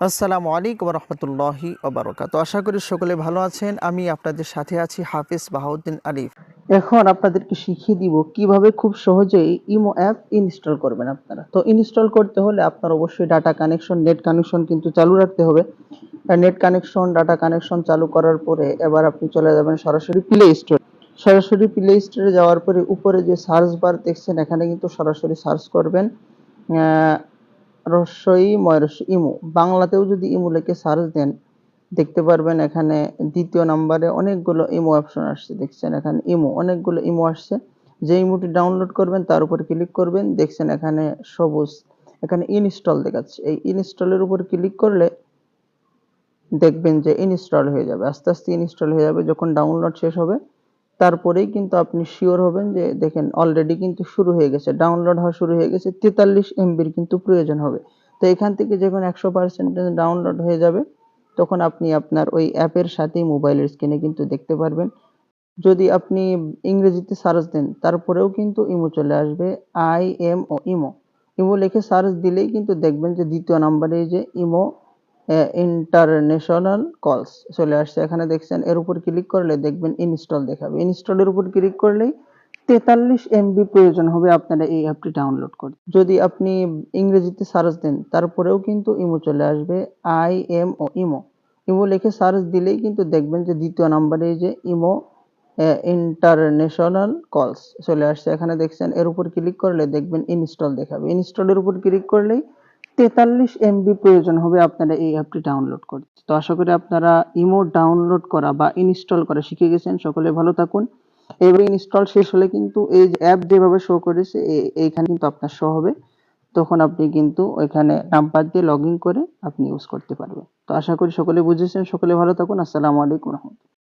আসসালামু আলাইকুম রহমতুল্লাহি ওবারাকাতুহু। আশা করি সকলে ভালো আছেন। আমি আপনাদের সাথে আছি হাফিজ বাহাউদ্দিন আলিফ। এখন আপনাদেরকে শিখিয়ে দিব কিভাবে খুব সহজেই ইমো অ্যাপ ইনস্টল করবেন আপনারা। তো ইনস্টল করতে হলে আপনার অবশ্যই ডাটা কানেকশন, নেট কানেকশন কিন্তু চালু রাখতে হবে। নেট কানেকশন, ডাটা কানেকশন চালু করার পরে এবার আপনি চলে যাবেন সরাসরি প্লে স্টোর। সরাসরি প্লে স্টোরে যাওয়ার পরে উপরে যে সার্চ বার দেখছেন এখানে কিন্তু সরাসরি সার্চ করবেন রস্বই ময়রস ইমো। বাংলাতেও যদি ইমো লিখে সার্চ দেন দেখতে পারবেন এখানে দ্বিতীয় নাম্বারে অনেকগুলো ইমো অপশন আসছে। দেখছেন এখানে ইমো, অনেকগুলো ইমো আসছে। যে ইমোটি ডাউনলোড করবেন তার উপর ক্লিক করবেন। দেখছেন এখানে সবুজ, এখানে ইনস্টল দেখাচ্ছে। এই ইনস্টলের উপর ক্লিক করলে দেখবেন যে ইনস্টল হয়ে যাবে, আস্তে আস্তে ইনস্টল হয়ে যাবে। যখন ডাউনলোড শেষ হবে তারপরেই কিন্তু আপনি শিওর হবেন যে দেখেন অলরেডি কিন্তু শুরু হয়ে গেছে, ডাউনলোড হওয়া শুরু হয়ে গেছে। 43 এমবির কিন্তু প্রয়োজন হবে। তো এখান থেকে যখন 100% ডাউনলোড হয়ে যাবে তখন আপনি আপনার ওই অ্যাপের সাথে মোবাইলের স্ক্রিনে কিন্তু দেখতে পারবেন। যদি আপনি ইংরেজিতে সার্চ দেন তারপরেও কিন্তু ইমো চলে আসবে। IMO ইমো, ইমো লিখে সার্চ দিলেই কিন্তু দেখবেন যে দ্বিতীয় নাম্বারে যে ইমো ইন্টারন্যাশনাল কলস চলে আসছে। এখানে দেখছেন, এর উপর ক্লিক করলে দেখবেন ইনস্টল দেখাবে। ইনস্টলের উপর ক্লিক করলেই 43 এমবি প্রয়োজন হবে আপনারা এই অ্যাপটি ডাউনলোড করতে। যদি আপনি ইংরেজিতে সার্চ দেন তারপরেও কিন্তু ইমো চলে আসবে। IMO ইমো, ইমো লিখে সার্চ দিলেই কিন্তু দেখবেন যে দ্বিতীয় নাম্বারে যে ইমো ইন্টারন্যাশনাল কলস চলে আসছে। এখানে দেখছেন, এর উপর ক্লিক করলে দেখবেন ইনস্টল দেখাবে। ইনস্টলের উপর ক্লিক করলেই 43 এমবি প্রয়োজন হবে আপনারা এই অ্যাপটি ডাউনলোড করতে। তো আশা করি আপনারা ইমো ডাউনলোড করা বা ইনস্টল করা শিখে গেছেন। সকলে ভালো থাকুন। এবার ইনস্টল শেষ হলে কিন্তু এই যে অ্যাপ যেভাবে শো করেছে এইখানে কিন্তু আপনার শো হবে। তখন আপনি কিন্তু ওইখানে নাম্বার দিয়ে লগইন করে আপনি ইউজ করতে পারবেন। তো আশা করি সকলে বুঝেছেন। সকলে ভালো থাকুন। আসসালামু আলাইকুম রহমতুল্লাহ।